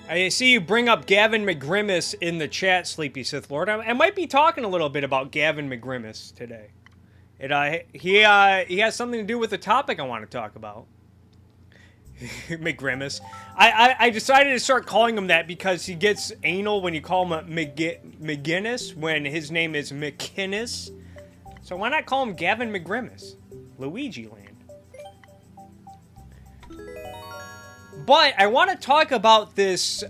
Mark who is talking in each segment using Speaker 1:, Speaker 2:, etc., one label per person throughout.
Speaker 1: I see you bring up Gavin McGrimace in the chat, Sleepy Sith Lord. I might be talking a little bit about Gavin McGrimace today. He has something to do with the topic I want to talk about. McGrimace. I decided to start calling him that because he gets anal when you call him McGinnis when his name is McInnes. So why not call him Gavin McGrimace? Luigi Land. But I want to talk about this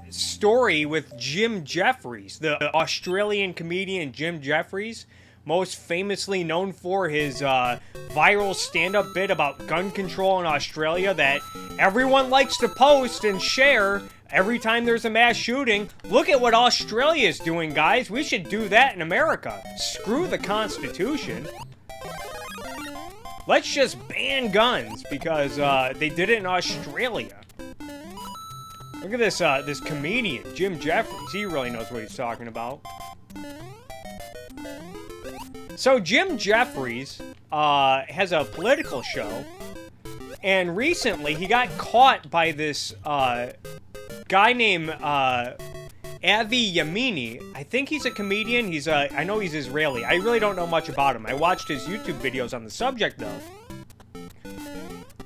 Speaker 1: story with Jim Jeffries, the Australian comedian Jim Jeffries, most famously known for his viral stand-up bit about gun control in Australia that everyone likes to post and share every time there's a mass shooting. Look at what Australia is doing, guys. We should do that in America. Screw the Constitution. Let's just ban guns because they did it in Australia. Look at this this comedian, Jim Jeffries. He really knows what he's talking about. So Jim Jeffries has a political show, and recently he got caught by this guy named Avi Yemini. I think he's a comedian. I know he's Israeli. I really don't know much about him. I watched his YouTube videos on the subject, though.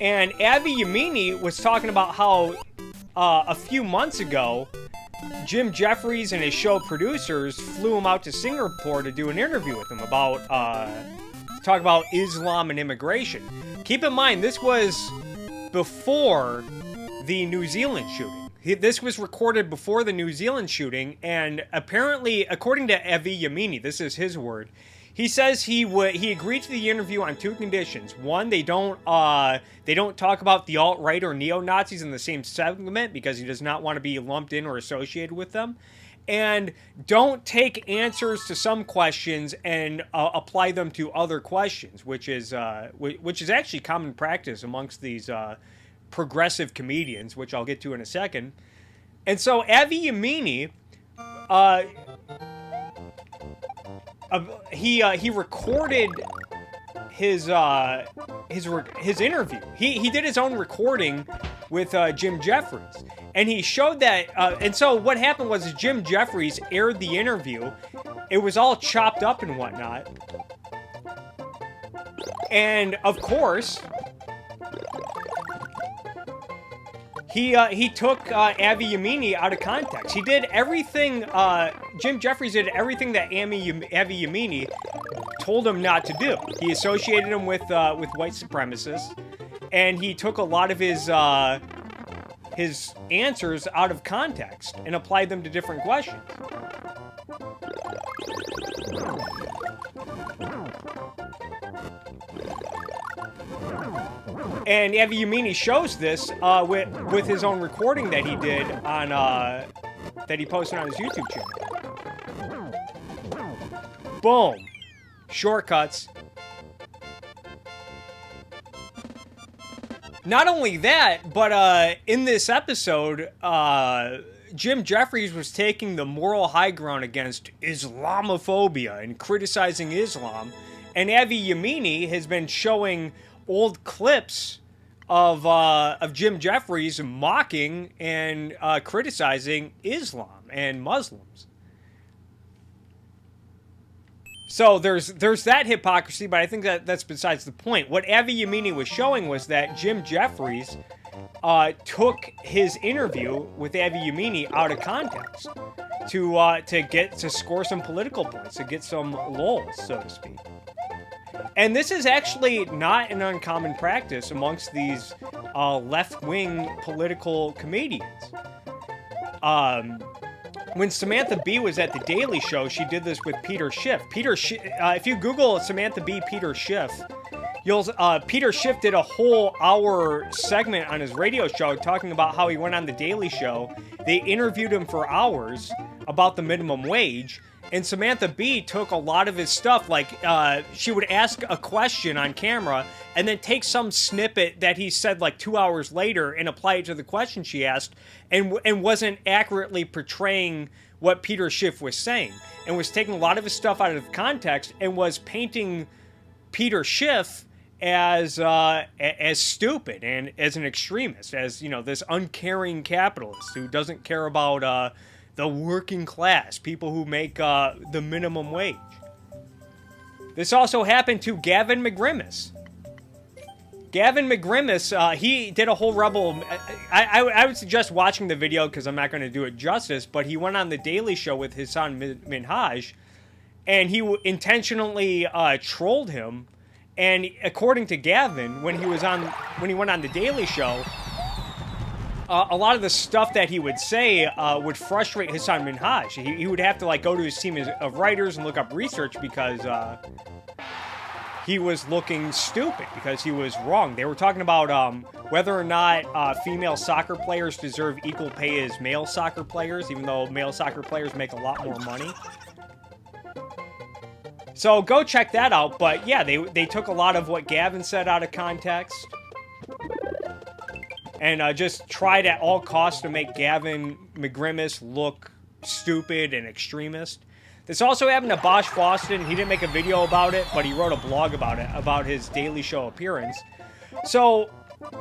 Speaker 1: And Avi Yemini was talking about how a few months ago, Jim Jeffries and his show producers flew him out to Singapore to do an interview with him about, talk about Islam and immigration. Keep in mind, this was before the New Zealand shooting. This was recorded before the New Zealand shooting, and apparently, according to Avi Yemini, this is his word, he says he agreed to the interview on two conditions. One, they don't talk about the alt-right or neo-Nazis in the same segment because he does not want to be lumped in or associated with them. And don't take answers to some questions and apply them to other questions, which is actually common practice amongst these progressive comedians, which I'll get to in a second. And so Avi Yemini, he recorded his interview. He did his own recording with Jim Jeffries, and he showed that. And so what happened was Jim Jeffries aired the interview. It was all chopped up and whatnot, and of course, he took Avi Yemini out of context. He did everything, Jim Jeffries did everything that Avi Yemini told him not to do. He associated him with white supremacists, and he took a lot of his answers out of context and applied them to different questions. And Avi Yemini shows this with his own recording that he did on that he posted on his YouTube channel. Boom, shortcuts. Not only that, but in this episode, Jim Jeffries was taking the moral high ground against Islamophobia and criticizing Islam, and Avi Yemini has been showing old clips of Jim Jeffries mocking and criticizing Islam and Muslims. So there's that hypocrisy, but I think that's besides the point. What Avi Yemini was showing was that Jim Jeffries took his interview with Avi Yemini out of context to score some political points, to get some lulz, so to speak. And this is actually not an uncommon practice amongst these left-wing political comedians. When Samantha Bee was at The Daily Show, she did this with Peter Schiff. If you Google Samantha Bee Peter Schiff, Peter Schiff did a whole hour segment on his radio show talking about how he went on The Daily Show. They interviewed him for hours about the minimum wage. And Samantha Bee took a lot of his stuff, like she would ask a question on camera and then take some snippet that he said like 2 hours later and apply it to the question she asked, and wasn't accurately portraying what Peter Schiff was saying, and was taking a lot of his stuff out of context and was painting Peter Schiff as stupid and as an extremist, as, you know, this uncaring capitalist who doesn't care about the working class, people who make the minimum wage. This also happened to Gavin McGrimace. Gavin McGrimace, he did a whole rebel. I would suggest watching the video because I'm not going to do it justice, but he went on The Daily Show with Hassan Minhaj, and he intentionally trolled him. And according to Gavin, when he went on The Daily Show, a lot of the stuff that he would say would frustrate Hassan Minhaj. He would have to like go to his team of writers and look up research because he was looking stupid, because he was wrong. They were talking about whether or not female soccer players deserve equal pay as male soccer players, even though male soccer players make a lot more money. So go check that out. But yeah, they took a lot of what Gavin said out of context and just tried at all costs to make Gavin McGrimace look stupid and extremist. This also happened to Bosch Fawston. He didn't make a video about it, but he wrote a blog about it, about his Daily Show appearance. So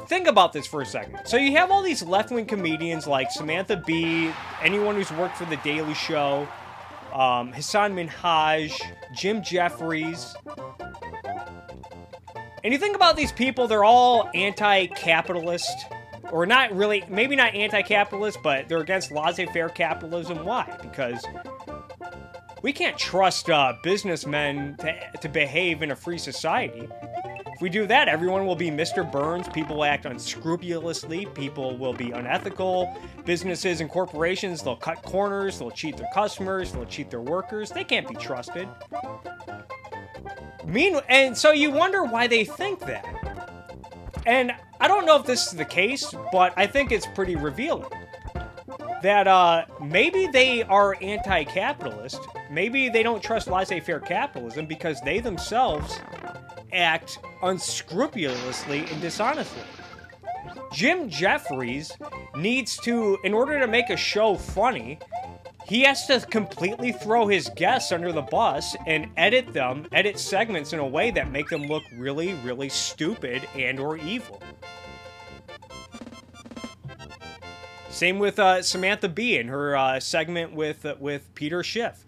Speaker 1: think about this for a second. So you have all these left-wing comedians like Samantha Bee, anyone who's worked for The Daily Show, Hassan Minhaj, Jim Jeffries. And you think about these people, they're all anti-capitalist, or not really, maybe not anti-capitalist, but they're against laissez-faire capitalism. Why? Because we can't trust businessmen to behave in a free society. If we do that, everyone will be Mr. Burns, people will act unscrupulously, people will be unethical, businesses and corporations, they'll cut corners, they'll cheat their customers, they'll cheat their workers, they can't be trusted. And so you wonder why they think that. And I don't know if this is the case, but I think it's pretty revealing. That maybe they are anti-capitalist, maybe they don't trust laissez-faire capitalism because they themselves act unscrupulously and dishonestly. Jim Jeffries needs to, in order to make a show funny, he has to completely throw his guests under the bus and edit segments in a way that make them look really, really stupid and or evil. Same with Samantha Bee and her segment with Peter Schiff.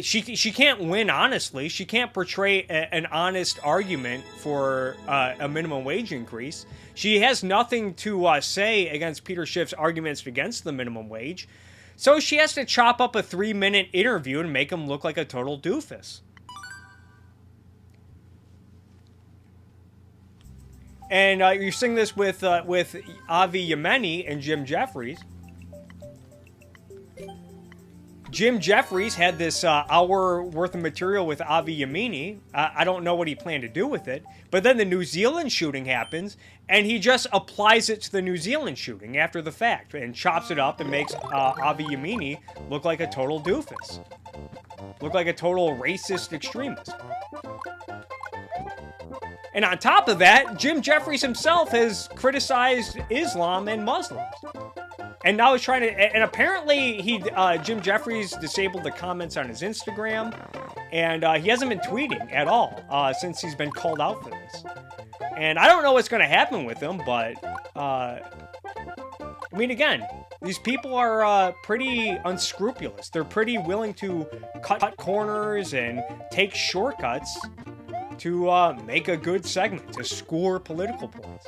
Speaker 1: She can't win honestly. She can't portray an honest argument for a minimum wage increase. She has nothing to say against Peter Schiff's arguments against the minimum wage. So she has to chop up a 3-minute interview and make him look like a total doofus. And you're seeing this with Avi Yemini and Jim Jeffries. Jim Jeffries had this hour worth of material with Avi Yemini. I don't know what he planned to do with it. But then the New Zealand shooting happens, and he just applies it to the New Zealand shooting after the fact, and chops it up and makes Avi Yemini look like a total doofus. Look like a total racist extremist. And on top of that, Jim Jeffries himself has criticized Islam and Muslims. And now he's trying to, and apparently Jim Jeffries disabled the comments on his Instagram, and he hasn't been tweeting at all since he's been called out for this. And I don't know what's going to happen with him, but, I mean, again, these people are pretty unscrupulous. They're pretty willing to cut corners and take shortcuts to make a good segment, to score political points.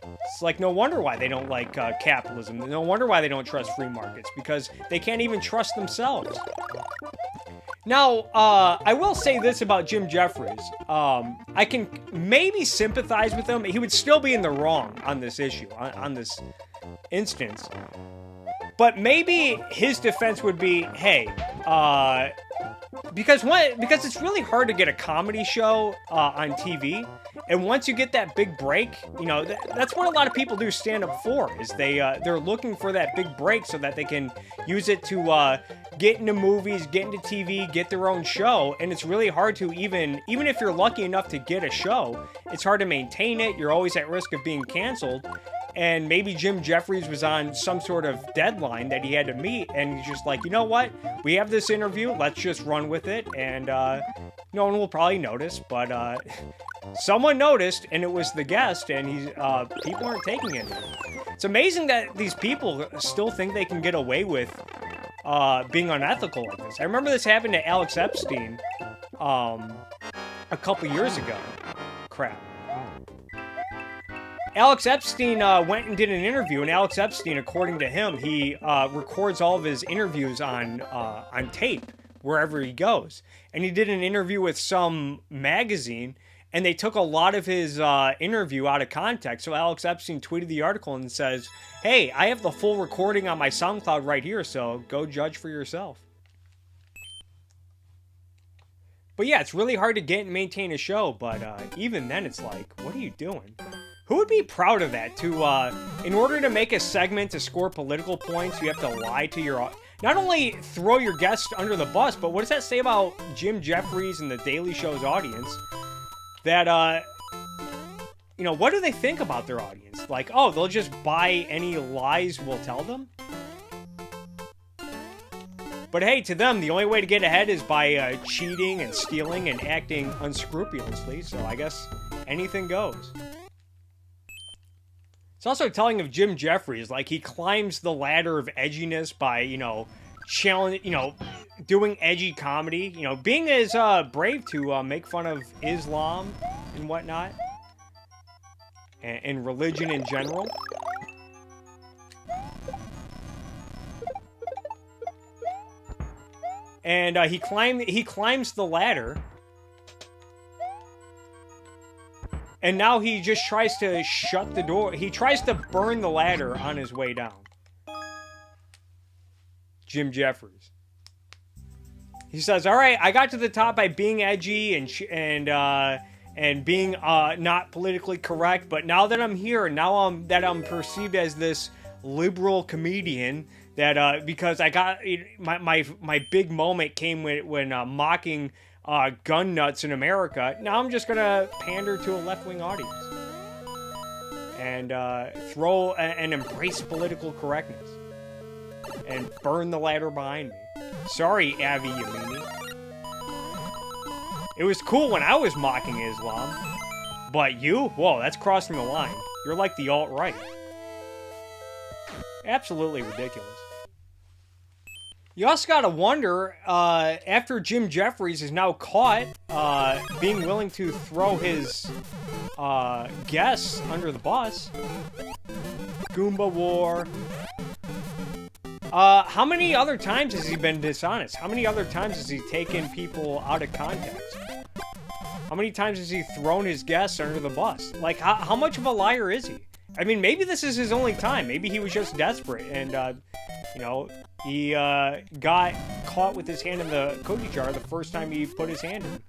Speaker 1: It's like, no wonder why they don't like capitalism. No wonder why they don't trust free markets, because they can't even trust themselves. Now, I will say this about Jim Jeffries. I can maybe sympathize with him. He would still be in the wrong on this issue, on this instance. But maybe his defense would be, hey, because it's really hard to get a comedy show on TV, and once you get that big break, you know, that's what a lot of people do stand-up for, is they're looking for that big break so that they can use it to get into movies, get into TV, get their own show. And it's really hard to even if you're lucky enough to get a show, it's hard to maintain it. You're always at risk of being canceled. And maybe Jim Jeffries was on some sort of deadline that he had to meet, and he's just like, you know what? We have this interview. Let's just run with it. And No one will probably notice, but someone noticed, and it was the guest, and people aren't taking it. It's amazing that these people still think they can get away with being unethical like this. I remember this happened to Alex Epstein a couple years ago. Crap. Alex Epstein went and did an interview, and Alex Epstein, according to him, he records all of his interviews on tape wherever he goes. And he did an interview with some magazine, and they took a lot of his interview out of context. So Alex Epstein tweeted the article and says, "Hey, I have the full recording on my SoundCloud right here, so go judge for yourself." But yeah, it's really hard to get and maintain a show, but even then it's like, what are you doing? Who would be proud of that? In order to make a segment to score political points, you have to lie to your... Not only throw your guests under the bus, but what does that say about Jim Jeffries and The Daily Show's audience? That, what do they think about their audience? Like, oh, they'll just buy any lies we'll tell them? But hey, to them, the only way to get ahead is by cheating and stealing and acting unscrupulously, so I guess anything goes. It's also telling of Jim Jeffries, like he climbs the ladder of edginess by, doing edgy comedy, being as brave to make fun of Islam and whatnot, and religion in general. And he climbs the ladder. And now he just tries to shut the door. He tries to burn the ladder on his way down. Jim Jeffries. He says, "All right, I got to the top by being edgy and being not politically correct, but now that I'm here, now I'm perceived as this liberal comedian that because I got my big moment came when mocking gun nuts in America. Now I'm just gonna pander to a left-wing audience and throw and embrace political correctness and burn the ladder behind me. Sorry, Avi Yemini. It was cool when I was mocking Islam, but you? Whoa, that's crossing the line. You're like the alt-right. Absolutely ridiculous." You also gotta wonder, after Jim Jeffries is now caught being willing to throw his guests under the bus, Goomba War, how many other times has he been dishonest? How many other times has he taken people out of context? How many times has he thrown his guests under the bus? Like, how much of a liar is he? I mean, maybe this is his only time. Maybe he was just desperate and, he got caught with his hand in the cookie jar the first time he put his hand in.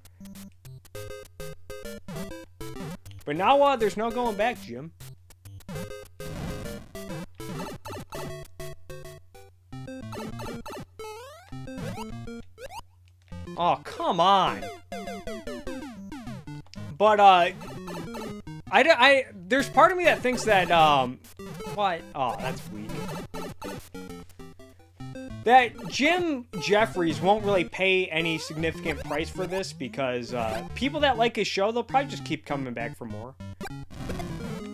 Speaker 1: But now there's no going back, Jim. Oh, come on. But, there's part of me that thinks that, what? Oh, that's weak. That Jim Jeffries won't really pay any significant price for this because people that like his show, they'll probably just keep coming back for more.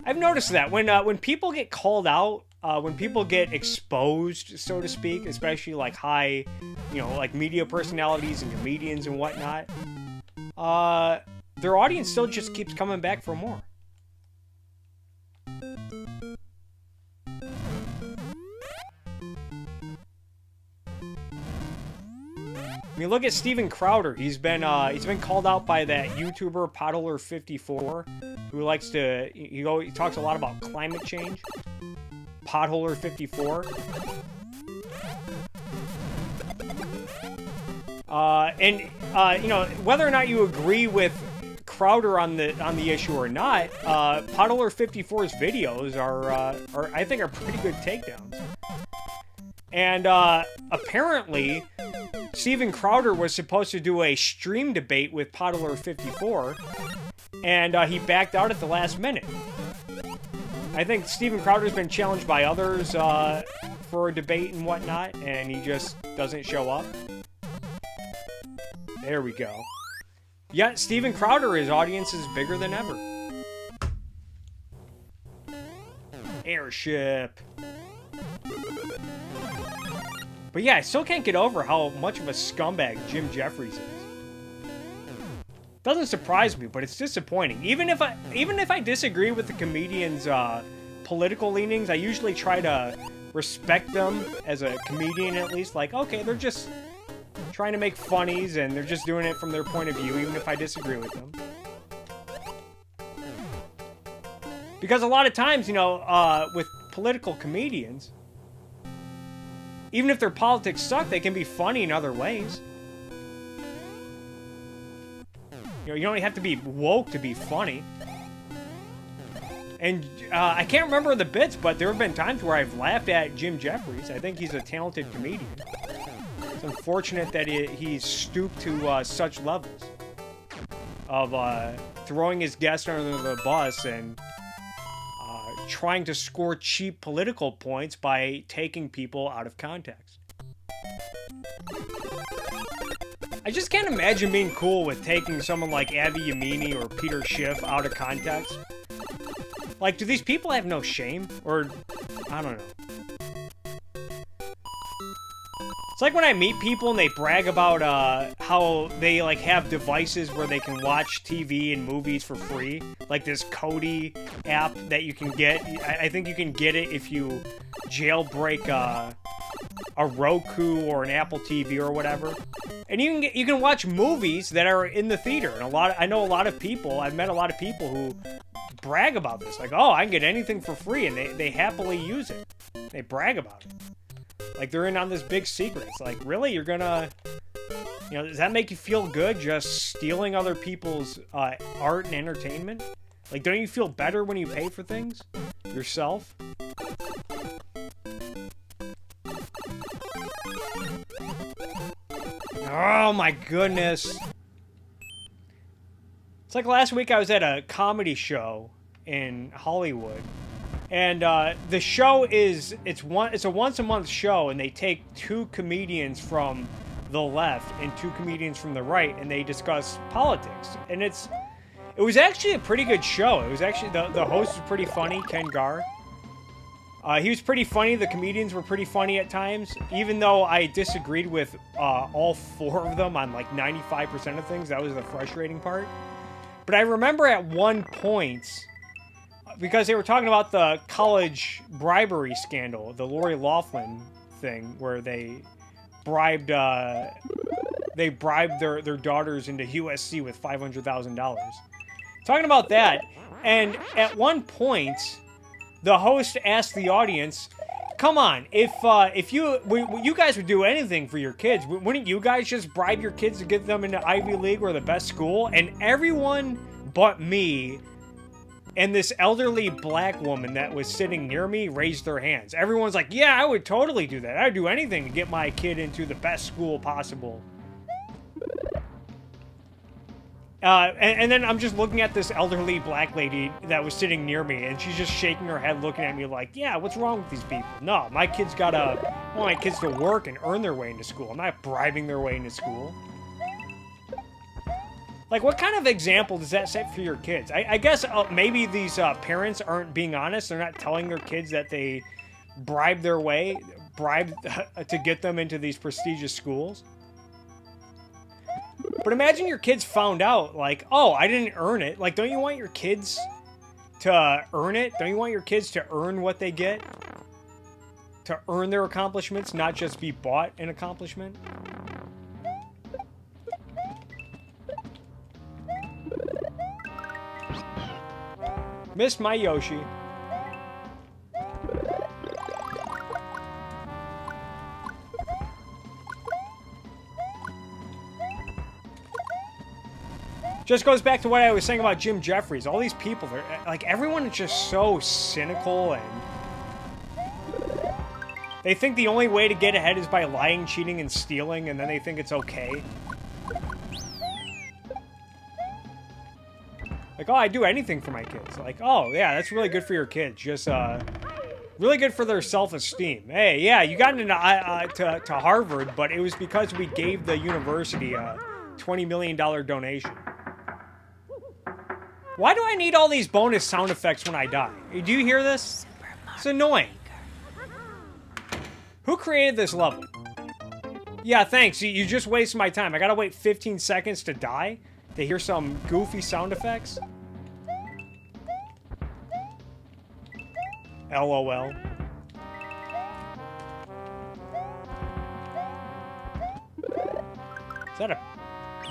Speaker 1: I've noticed that when people get called out, when people get exposed, so to speak, especially like high, like media personalities and comedians and whatnot, their audience still just keeps coming back for more. I mean, look at Steven Crowder. He's been called out by that YouTuber Potholer54, who likes to he talks a lot about climate change. Potholer54. Whether or not you agree with Crowder on the issue or not, Potholer54's videos are I think are pretty good takedowns. And apparently, Steven Crowder was supposed to do a stream debate with Potholer54, and he backed out at the last minute. I think Steven Crowder's been challenged by others for a debate and whatnot, and he just doesn't show up. There we go. Yet Steven Crowder, his audience is bigger than ever. Airship. But yeah, I still can't get over how much of a scumbag Jim Jeffries is. Doesn't surprise me, but it's disappointing. Even if I disagree with the comedian's political leanings, I usually try to respect them as a comedian at least. Like, okay, they're just trying to make funnies and they're just doing it from their point of view, even if I disagree with them. Because a lot of times, you know, with political comedians, even if their politics suck, they can be funny in other ways. You know, you don't have to be woke to be funny. And I can't remember the bits, but there have been times where I've laughed at Jim Jeffries. I think he's a talented comedian. It's unfortunate that he's stooped to such levels of throwing his guests under the bus and trying to score cheap political points by taking people out of context. I just can't imagine being cool with taking someone like Avi Yemini or Peter Schiff out of context. Like, do these people have no shame? Or, I don't know. It's like when I meet people and they brag about how they like have devices where they can watch TV and movies for free. Like this Kodi app that you can get. I think you can get it if you jailbreak a Roku or an Apple TV or whatever. And you can watch movies that are in the theater. And I know a lot of people, I've met a lot of people who brag about this. Like, oh, I can get anything for free, and they happily use it. They brag about it. Like, they're in on this big secret. It's like, really? You're gonna... You know, does that make you feel good, just stealing other people's art and entertainment? Like, don't you feel better when you pay for things? Yourself? Oh my goodness. It's like last week I was at a comedy show in Hollywood. And the show is, it's a once-a-month show, and they take two comedians from the left and two comedians from the right, and they discuss politics. And it was actually a pretty good show. It was actually, the host was pretty funny, Ken Garr. He was pretty funny. The comedians were pretty funny at times, even though I disagreed with all four of them on like 95% of things. That was the frustrating part. But I remember at one point, because they were talking about the college bribery scandal, the Lori Loughlin thing, where they bribed their daughters into USC with $500,000. Talking about that, and at one point, the host asked the audience, "Come on, if you guys would do anything for your kids, wouldn't you guys just bribe your kids to get them into Ivy League or the best school?" And everyone but me and this elderly black woman that was sitting near me raised their hands. Everyone's like, "Yeah, I would totally do that. I'd do anything to get my kid into the best school possible." And then I'm just looking at this elderly black lady that was sitting near me, and she's just shaking her head looking at me like, "Yeah, what's wrong with these people? No, I want my kids to work and earn their way into school. I'm not bribing their way into school." Like, what kind of example does that set for your kids? I guess maybe these parents aren't being honest. They're not telling their kids that they bribed to get them into these prestigious schools. But imagine your kids found out, like, "Oh, I didn't earn it." Like, don't you want your kids to earn it? Don't you want your kids to earn what they get? To earn their accomplishments, not just be bought an accomplishment? Missed my Yoshi. Just goes back to what I was saying about Jim Jeffries. All these people, like, everyone is just so cynical, and they think the only way to get ahead is by lying, cheating, and stealing, and then they think it's okay. Like, "Oh, I'd do anything for my kids." Like, oh, yeah, that's really good for your kids. Just, really good for their self-esteem. Hey, yeah, you got into to Harvard, but it was because we gave the university a $20 million donation. Why do I need all these bonus sound effects when I die? Do you hear this? It's annoying. Who created this level? Yeah, thanks. You just wasted my time. I gotta wait 15 seconds to die to hear some goofy sound effects. LOL. Is that a...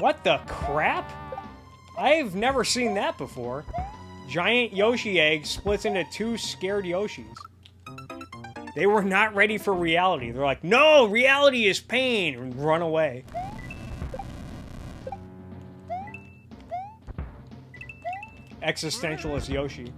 Speaker 1: What the crap? I've never seen that before. Giant Yoshi egg splits into 2 scared Yoshis. They were not ready for reality. They're like, no, reality is pain, and run away. Existentialist Yoshi.